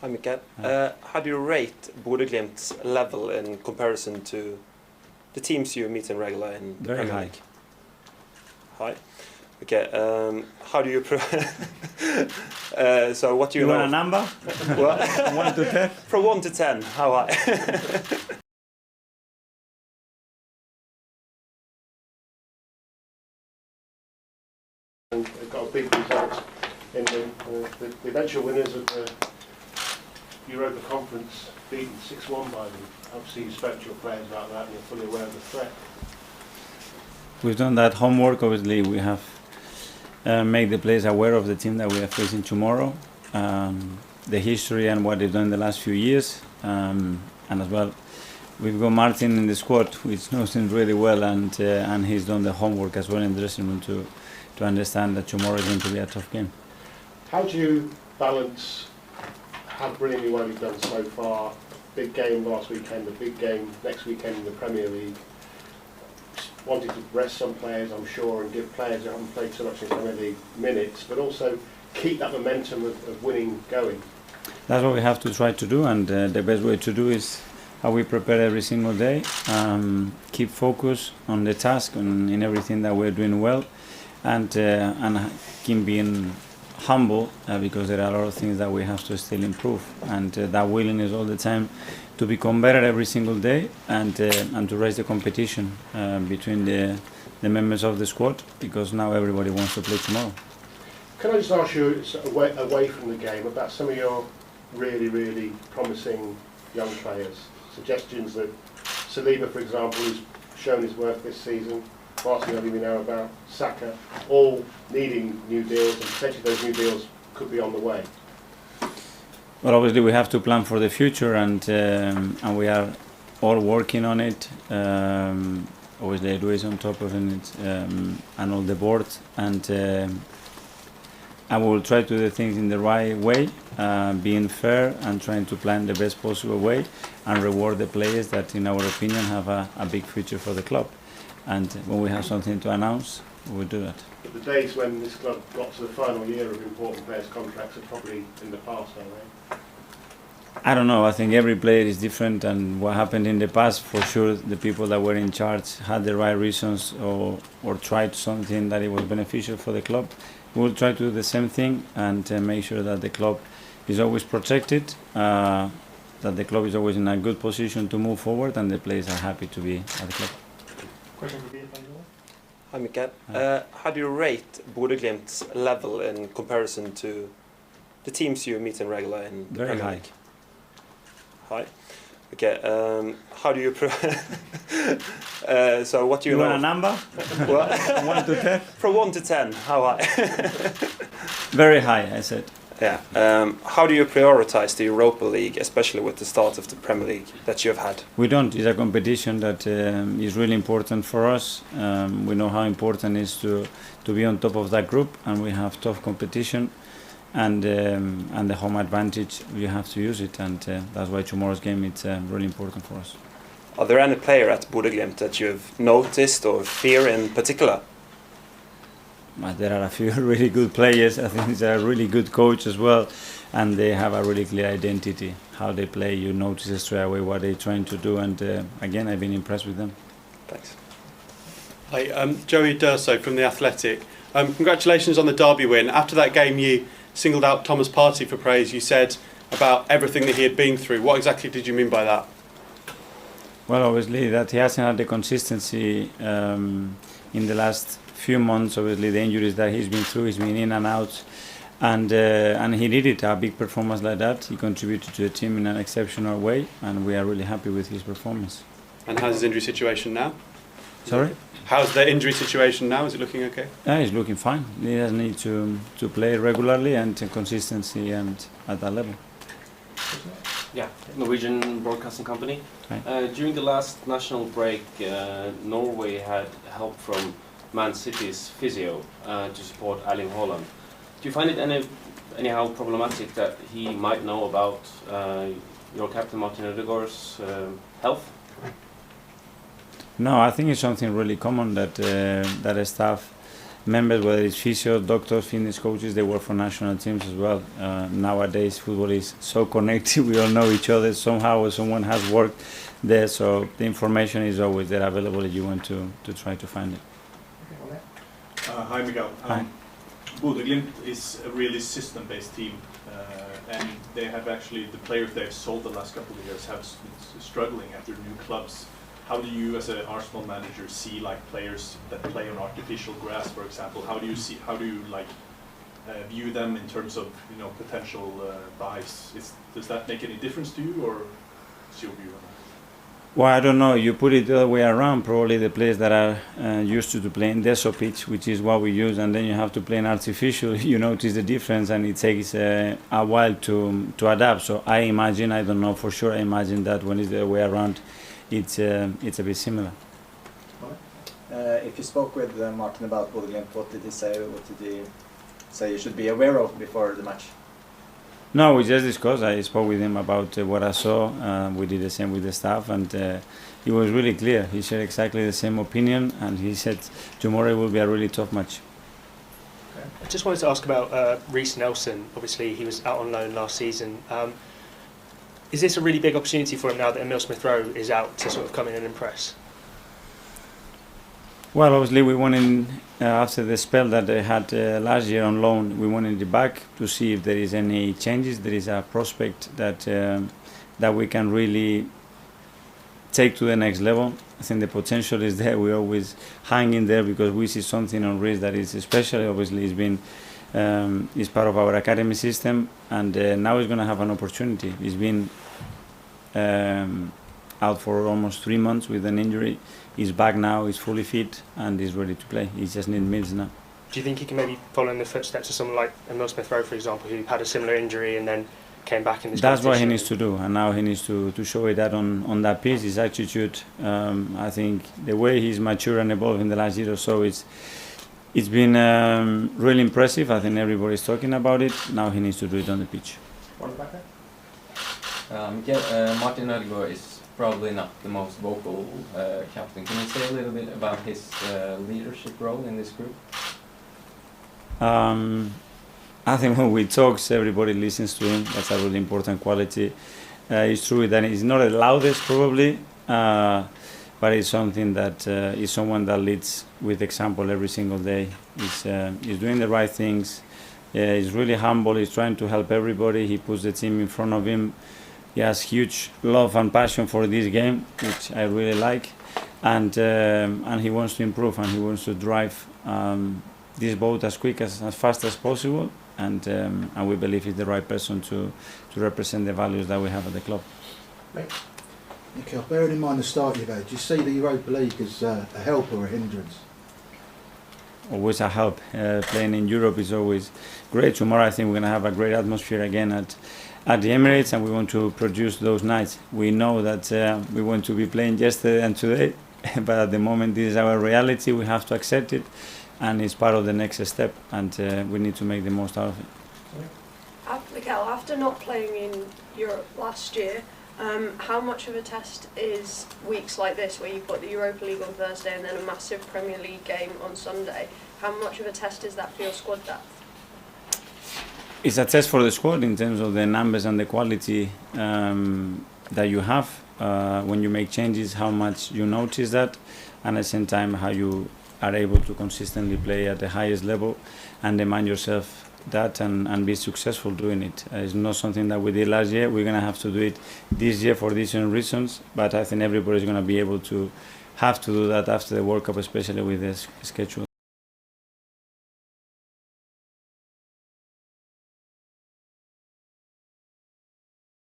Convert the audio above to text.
Hi, Mikael. How do you rate Bodo Glimt's level in comparison to the teams you meet in regular in the Very Premier high. League? High. Okay. How do you? So what do you know? Want a number? What? 1 to 10? From 1 to 10, how high? And got a big result in the eventual winners of the Europa Conference, beaten 6-1 by them. Obviously you spoke to your players about that and you're fully aware of the threat. We've done that homework. Obviously, we have made the players aware of the team that we are facing tomorrow, the history and what they've done in the last few years, and as well, we've got Martin in the squad, which knows him really well, and he's done the homework as well in the dressing room to understand that tomorrow is going to be a tough game. How do you balance how brilliantly well you've done so far, big game last weekend, a big game next weekend in the Premier League, wanting to rest some players, I'm sure, and give players who haven't played so much in the Premier League minutes, but also keep that momentum of winning going? That's what we have to try to do, and the best way to do is how we prepare every single day, keep focus on the task and in everything that we're doing well, and keep being humble because there are a lot of things that we have to still improve, and that willingness all the time to become better every single day, and to raise the competition between the members of the squad, because now everybody wants to play tomorrow. Can I just ask you, away from the game, about some of your really promising young players? Suggestions that Saliba, for example, who's shown his worth this season, Martinelli we know about, Saka, all needing new deals, and potentially those new deals could be on the way. Well, obviously we have to plan for the future, and we are all working on it. Obviously Edu is on top of it, and all the board, and we will try to do the things in the right way, being fair and trying to plan the best possible way, and reward the players that, in our opinion, have a big future for the club. And when we have something to announce, we will do that. But the days when this club got to the final year of important players' contracts are probably in the past, aren't they? I don't know. I think every player is different, and what happened in the past, for sure, the people that were in charge had the right reasons or tried something that it was beneficial for the club. We will try to do the same thing and make sure that the club is always protected, that the club is always in a good position to move forward, and the players are happy to be at the club. Question for you, Hi, Mikael. How do you rate Bodo Glimt's level in comparison to the teams you meet in regular in the Very Premier high. League? High. Okay. How do you? So what do you know? Want a number? What? 1 to 10? From 1 to 10, how high? Very high, I said. Yeah. How do you prioritize the Europa League, especially with the start of the Premier League that you have had? We don't. It's a competition that is really important for us. We know how important it is to be on top of that group, and we have tough competition, and the home advantage, we have to use it, and that's why tomorrow's game is really important for us. Are there any player at Bodo Glimt that you've noticed or fear in particular? But there are a few really good players. I think he's a really good coach as well, and they have a really clear identity. How they play, you notice straight away what they're trying to do, and again, I've been impressed with them. Thanks. Hi, Joey Durso from The Athletic. Congratulations on the derby win. After that game, you singled out Thomas Partey for praise. You said about everything that he had been through. What exactly did you mean by that? Well, obviously that he hasn't had the consistency in the last few months. Obviously the injuries that he's been through, he's been in and out, and he needed a big performance like that. He contributed to the team in an exceptional way, and we are really happy with his performance. And how's his injury situation now? Sorry? How's the injury situation now? Is it looking okay? Yeah, he's looking fine. He doesn't need to play regularly and consistency and at that level. Yeah, Norwegian Broadcasting Company. Right. During the last national break, Norway had help from Man City's physio to support Erling Haaland. Do you find it anyhow problematic that he might know about your captain Martin Odegaard's health? No, I think it's something really common that that staff members, whether it's physios, doctors, fitness coaches, they work for national teams as well. Nowadays, football is so connected. We all know each other somehow, or someone has worked there. So the information is always there available if you want to try to find it. Hi, Miguel. Hi. Bodo Glimt is a really system-based team, and they have actually, the players they've sold the last couple of years have been struggling after new clubs. How do you, as an Arsenal manager, see like players that play on artificial grass, for example? How do you view them in terms of potential buys? Does that make any difference to you, or what's your view on that? Well, I don't know. You put it the other way around. Probably the players that are used to playing Deso pitch, which is what we use, and then you have to play an artificial. You notice the difference, and it takes a while to adapt. So I imagine, I don't know for sure. I imagine that when it's the other way around, it's a bit similar. If you spoke with Martin about Bodo Glimt, what did he say? What did he say you should be aware of before the match? No, we just discussed. I spoke with him about what I saw. We did the same with the staff, and he was really clear. He shared exactly the same opinion, and he said tomorrow will be a really tough match. I just wanted to ask about Reece Nelson. Obviously, he was out on loan last season. Is this a really big opportunity for him now that Emile Smith-Rowe is out to sort of come in and impress? Well, obviously we wanted, after the spell that they had last year on loan, we wanted it back to see if there is any changes. There is a prospect that we can really take to the next level. I think the potential is there. We always hang in there because we see something on Reece that is especially, obviously, is part of our academy system, and now he's going to have an opportunity. He's been out for almost 3 months with an injury. He's back now, he's fully fit, and he's ready to play. He just needs minutes now. Do you think he can maybe follow in the footsteps of someone like Emile Smith-Rowe, for example, who had a similar injury and then came back in this That's what he competition? needs to do, and now he needs to show it that on that pitch, his attitude. I think the way he's matured and evolved in the last year or so, it's been really impressive. I think everybody's talking about it. Now he needs to do it on the pitch. Martin Odegaard is probably not the most vocal captain. Can you say a little bit about his leadership role in this group? I think when we talk, everybody listens to him. That's a really important quality. It's true that he's not the loudest, probably, but it's something that is someone that leads with example every single day. He's doing the right things. He's really humble. He's trying to help everybody. He puts the team in front of him. He has huge love and passion for this game, which I really like, and he wants to improve, and he wants to drive this boat as quick as fast as possible, and we believe he's the right person to represent the values that we have at the club. Mikel, bearing in mind the start you've had, do you see the Europa League as a help or a hindrance? Always a help. Playing in Europe is always great. Tomorrow I think we're going to have a great atmosphere again at the Emirates, and we want to produce those nights. We know that we want to be playing yesterday and today, but at the moment this is our reality. We have to accept it, and it's part of the next step, and we need to make the most out of it. Mikel, after not playing in Europe last year, how much of a test is weeks like this, where you've got the Europa League on Thursday and then a massive Premier League game on Sunday? How much of a test is that for your squad depth? It's a test for the squad in terms of the numbers and the quality that you have when you make changes, how much you notice that, and at the same time how you are able to consistently play at the highest level and demand yourself that and be successful doing it. It's not something that we did last year. We're going to have to do it this year for different reasons, but I think everybody's going to be able to have to do that after the World Cup, especially with this schedule.